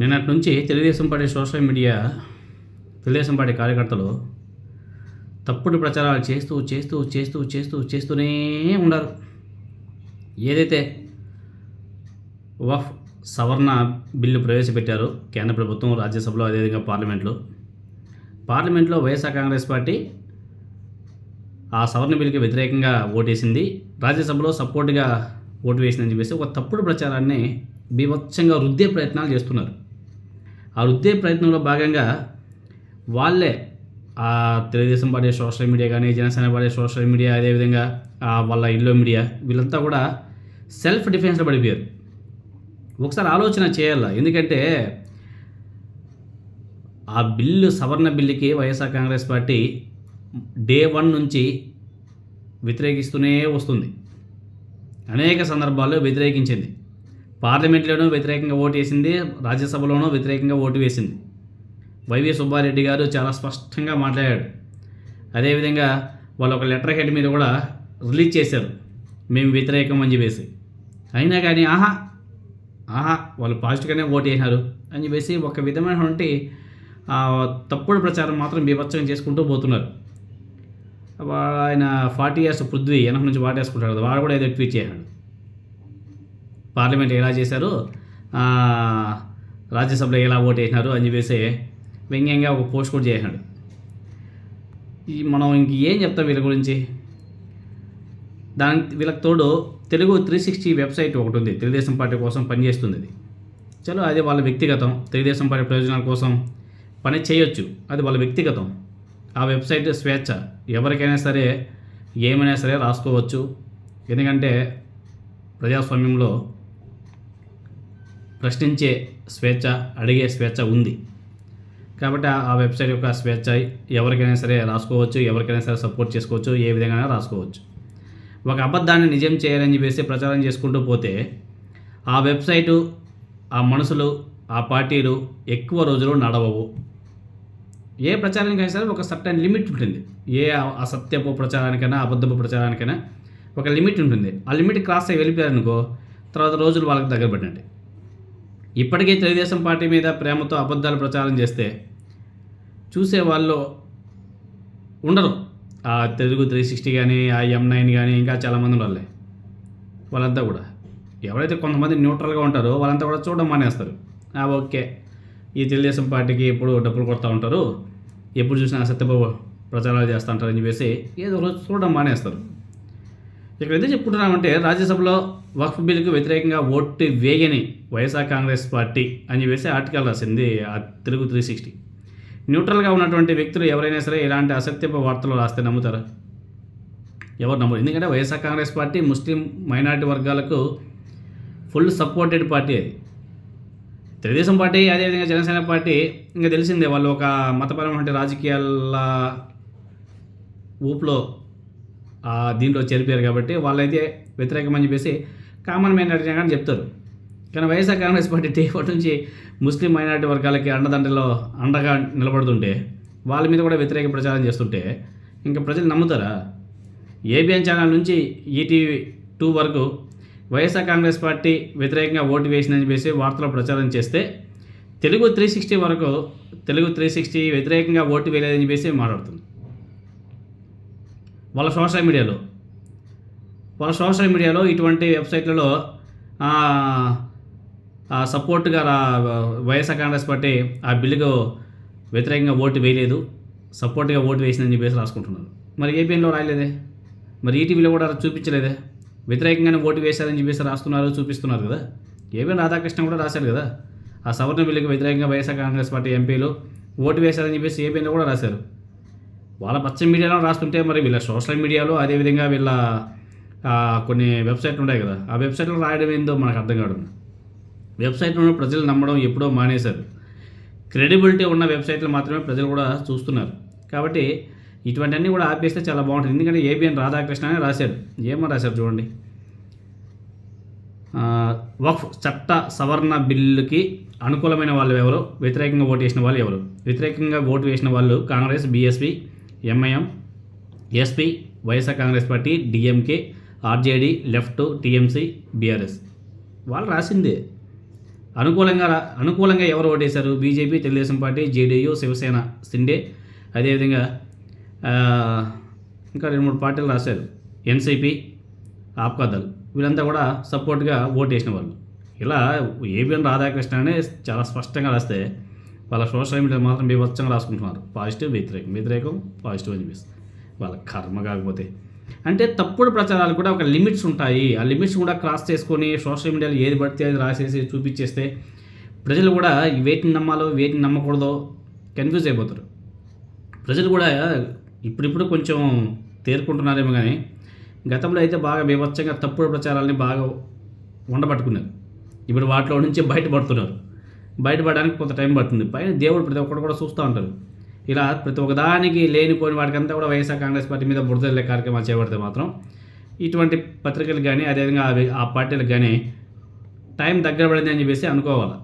నిన్నటి నుంచి Telugu Desam party social media Telugu Desam party కార్యకర్తలు తప్పుడు ప్రచారాలు చేస్తూనే ఉన్నారు. ఏదైతే వక్ఫ్ సవరణ బిల్లు ప్రవేశపెట్టారో కేంద్ర ప్రభుత్వం, రాజ్యసభలో, అదేవిధంగా పార్లమెంట్లో వైఎస్ఆర్ కాంగ్రెస్ పార్టీ ఆ సవరణ బిల్లుకి వ్యతిరేకంగా ఓటేసింది, రాజ్యసభలో సపోర్ట్గా ఓటు వేసిందని చెప్పేసి ఒక తప్పుడు ప్రచారాన్ని బీభత్సంగా రుద్దే ప్రయత్నాలు చేస్తున్నారు. ఆ రుద్దే ప్రయత్నంలో భాగంగా వాళ్ళే ఆ తెలుగుదేశం పార్టీ సోషల్ మీడియా కానీ, జనసేన పార్టీ సోషల్ మీడియా, అదేవిధంగా వాళ్ళ ఇల్లు మీడియా, వీళ్ళంతా కూడా సెల్ఫ్ డిఫెన్స్లో పడిపోయారు. ఒకసారి ఆలోచన చేయాల. ఎందుకంటే ఆ బిల్లు, సవరణ బిల్లుకి వైఎస్ఆర్ కాంగ్రెస్ పార్టీ డే 1 నుంచి వ్యతిరేకిస్తూనే వస్తుంది. అనేక సందర్భాల్లో వ్యతిరేకించింది. పార్లమెంట్లోనూ వ్యతిరేకంగా ఓటు వేసింది, రాజ్యసభలోనూ వ్యతిరేకంగా ఓటు వేసింది. వైవి సుబ్బారెడ్డి గారు చాలా స్పష్టంగా మాట్లాడాడు. అదేవిధంగా వాళ్ళు ఒక లెటర్ హెడ్ మీద కూడా రిలీజ్ చేశారు, మేము వ్యతిరేకం అని చెప్పేసి. అయినా కానీ ఆహా వాళ్ళు పాజిటివ్గానే ఓటు వేసినారు అని చెప్పేసి ఒక విధమైనటువంటి తప్పుడు ప్రచారం మాత్రం బీభత్సంగా చేసుకుంటూ పోతున్నారు. ఆయన 40 years పృథ్వీ వెనక నుంచి వాటేసుకుంటాడు కదా, వాడు కూడా ఏదో ట్వీట్ చేశాడు. పార్లమెంట్ ఎలా చేశారు, రాజ్యసభలో ఎలా ఓటు వేసినారు అని చెప్పేసి వ్యంగ్యంగా ఒక పోస్ట్ కూడా చేశాడు. మనం ఇంక ఏం చెప్తాం వీళ్ళ గురించి? వీళ్ళకి తోడు తెలుగు 360 వెబ్సైట్ ఒకటి ఉంది, తెలుగుదేశం పార్టీ కోసం పనిచేస్తుంది. అది చలో, అది వాళ్ళ వ్యక్తిగతం. తెలుగుదేశం పార్టీ ప్రయోజనాల కోసం పని చేయొచ్చు, అది వాళ్ళ వ్యక్తిగతం. ఆ వెబ్సైట్ స్వేచ్ఛ, ఎవరికైనా సరే ఏమైనా సరే రాసుకోవచ్చు. ఎందుకంటే ప్రజాస్వామ్యంలో ప్రశ్నించే స్వేచ్ఛ, అడిగే స్వేచ్ఛ ఉంది. కాబట్టి ఆ వెబ్సైట్ యొక్క స్వేచ్ఛ, ఎవరికైనా సరే రాసుకోవచ్చు, ఎవరికైనా సరే సపోర్ట్ చేసుకోవచ్చు, ఏ విధంగా రాసుకోవచ్చు. ఒక అబద్ధాన్ని నిజం చేయాలని చెప్పేసి ప్రచారం చేసుకుంటూ పోతే ఆ వెబ్సైటు, ఆ మనుషులు, ఆ పార్టీలు ఎక్కువ రోజులు నడవవు. ఏ ప్రచారానికైనా సరే ఒక సర్టెన్ లిమిట్ ఉంటుంది. ఏ అసత్యపు ప్రచారానికైనా, అబద్ధపు ప్రచారానికైనా ఒక లిమిట్ ఉంటుంది. ఆ లిమిట్ క్రాస్ అయ్యి వెళ్ళిపోయారనుకో, తర్వాత రోజులు వాళ్ళకి దగ్గర పడినట్టు. ఇప్పటికీ తెలుగుదేశం పార్టీ మీద ప్రేమతో అబద్ధాలు ప్రచారం చేస్తే చూసే వాళ్ళు ఉండరు. ఆ తెలుగు 360 కానీ, ఆ M9 కానీ, ఇంకా చాలామంది వాళ్ళే, వాళ్ళంతా కూడా ఎవరైతే కొంతమంది న్యూట్రల్గా ఉంటారో వాళ్ళంతా కూడా చూడడం మానేస్తారు. ఓకే, ఈ తెలుగుదేశం పార్టీకి ఎప్పుడు డబ్బులు కొడతా ఉంటారు, ఎప్పుడు చూసినా అసత్యపు ప్రచారాలు చేస్తూ ఉంటారని చెప్పేసి ఏదో రోజు చూడడం మానేస్తారు. ఇక్కడ ఎందుకు చెప్పుకుంటున్నామంటే, రాజ్యసభలో వక్ఫ్ బిల్లుకు వ్యతిరేకంగా ఓటు వేయని వైఎస్ఆర్ కాంగ్రెస్ పార్టీ అని చెప్పేసి ఆర్టికల్ రాసింది ఆ తెలుగు 360. న్యూట్రల్గా ఉన్నటువంటి వ్యక్తులు ఎవరైనా సరే ఇలాంటి అసత్యపు వార్తలు రాస్తే నమ్ముతారా? ఎవరు నమ్మరు. ఎందుకంటే YSR Congress party Muslim minority వర్గాలకు ఫుల్ సపోర్టెడ్ పార్టీ. అది తెలుగుదేశం పార్టీ, అదేవిధంగా జనసేన పార్టీ ఇంకా తెలిసిందే, వాళ్ళు ఒక మతపరమైన రాజకీయాల ఊపులో దీంట్లో చేరిపోయారు. కాబట్టి వాళ్ళైతే వ్యతిరేకమని చెప్పేసి కామన్ మైనారిటీ కానీ చెప్తారు. కానీ వైఎస్ఆర్ కాంగ్రెస్ పార్టీ టీవీ నుంచి ముస్లిం మైనారిటీ వర్గాలకి అండగా నిలబడుతుంటే, వాళ్ళ మీద కూడా వ్యతిరేక ప్రచారం చేస్తుంటే ఇంకా ప్రజలు నమ్ముతారా? ఏబిఎన్ ఛానల్ నుంచి ఈటీవీ 2 వరకు వైఎస్ఆర్ కాంగ్రెస్ పార్టీ వ్యతిరేకంగా ఓటు వేసిందని చెప్పేసి వార్తలు ప్రచారం చేస్తే, తెలుగు 360 వరకు తెలుగు 360 వ్యతిరేకంగా ఓటు వేయలేదని చెప్పేసి మాట్లాడుతుంది. వాళ్ళ సోషల్ మీడియాలో ఇటువంటి వెబ్సైట్లలో సపోర్ట్గా వైఎస్ఆర్ కాంగ్రెస్ పార్టీ ఆ బిల్లుకు వ్యతిరేకంగా ఓటు వేయలేదు, సపోర్ట్గా ఓటు వేసిందని చెప్పేసి రాసుకుంటున్నారు. మరి ఏపీఎన్లో రాయలేదే, మరి ఈటీవీలో కూడా చూపించలేదే, వ్యతిరేకంగానే ఓటు వేశారని చెప్పేసి రాస్తున్నారు, చూపిస్తున్నారు కదా. ఏపీఎన్ రాధాకృష్ణ కూడా రాశారు కదా, ఆ సవరణ బిల్లుకు వ్యతిరేకంగా వైఎస్ఆర్ కాంగ్రెస్ పార్టీ ఎంపీలు ఓటు వేశారని చెప్పేసి ఏపీఎన్లో కూడా రాశారు. వాళ్ళ పచ్చ మీడియాలో రాస్తుంటే మరి వీళ్ళ సోషల్ మీడియాలో, అదేవిధంగా వీళ్ళ కొన్ని వెబ్సైట్లు ఉంటాయి కదా, ఆ వెబ్సైట్లో రాయడం ఏందో మనకు అర్థం కాదు. వెబ్సైట్లను ప్రజలు నమ్మడం ఎప్పుడో మానేశారు. క్రెడిబిలిటీ ఉన్న వెబ్సైట్లు మాత్రమే ప్రజలు కూడా చూస్తున్నారు. కాబట్టి ఇటువంటివన్నీ కూడా ఆపేస్తే చాలా బాగుంటుంది. ఎందుకంటే ఏబిఎన్ రాధాకృష్ణ అని రాశాడు. ఏమో రాశారు చూడండి, వక్ఫ్ చట్ట సవరణ బిల్లుకి అనుకూలమైన వాళ్ళు ఎవరు, వ్యతిరేకంగా ఓటు వేసిన వాళ్ళు ఎవరు? వ్యతిరేకంగా ఓటు వేసిన వాళ్ళు Congress, BSP, MIM, SP, YSR Congress party, DMK, RJD, left, TMC, BRS. వాళ్ళు రాసిందే. అనుకూలంగా ఎవరు ఓటేశారు? BJP, Telugu Desam party, JDU, Shiv Sena, Shinde, అదేవిధంగా ఇంకా 2-3 పార్టీలు రాశారు, ఎన్సీపీ, ఆప్కాదల్, వీళ్ళంతా కూడా సపోర్ట్గా ఓటేసిన వాళ్ళు. ఇలా ఏబిఎన్ రాధాకృష్ణ అనే చాలా స్పష్టంగా రాస్తే వాళ్ళ సోషల్ మీడియా మాత్రం బీభత్సంగా రాసుకుంటున్నారు. పాజిటివ్, వ్యతిరేకం, పాజిటివ్ అని చెప్పేసి. వాళ్ళ కర్మ కాకపోతే. అంటే తప్పుడు ప్రచారాలు కూడా ఒక లిమిట్స్ ఉంటాయి. ఆ లిమిట్స్ కూడా క్రాస్ చేసుకొని సోషల్ మీడియాలో ఏది పడితే అది రాసేసి చూపించేస్తే ప్రజలు కూడా వేటిని నమ్మాలో వేటిని నమ్మకూడదో కన్ఫ్యూజ్ అయిపోతారు. ప్రజలు కూడా ఇప్పుడు కొంచెం తేరుకుంటున్నారేమో, కానీ గతంలో అయితే బాగా బీభత్సంగా తప్పుడు ప్రచారాలని బాగా ఉండబట్టుకున్నారు. ఇప్పుడు వాటిలో నుంచి బయటపడుతున్నారు. బయటపడడానికి కొంత టైం పడుతుంది. పైన దేవుడు ప్రతి ఒక్కరు కూడా చూస్తూ ఉంటారు. ఇలా ప్రతి ఒక్కదానికి లేనిపోయిన వాటికంతా కూడా వైఎస్ఆర్ కాంగ్రెస్ పార్టీ మీద బురదల్లే కార్యక్రమాలు చేపడితే మాత్రం ఇటువంటి పత్రికలకు కానీ అదేవిధంగా ఆ పార్టీలకు కానీ టైం దగ్గర పడింది అని చెప్పేసి అనుకోవాలి.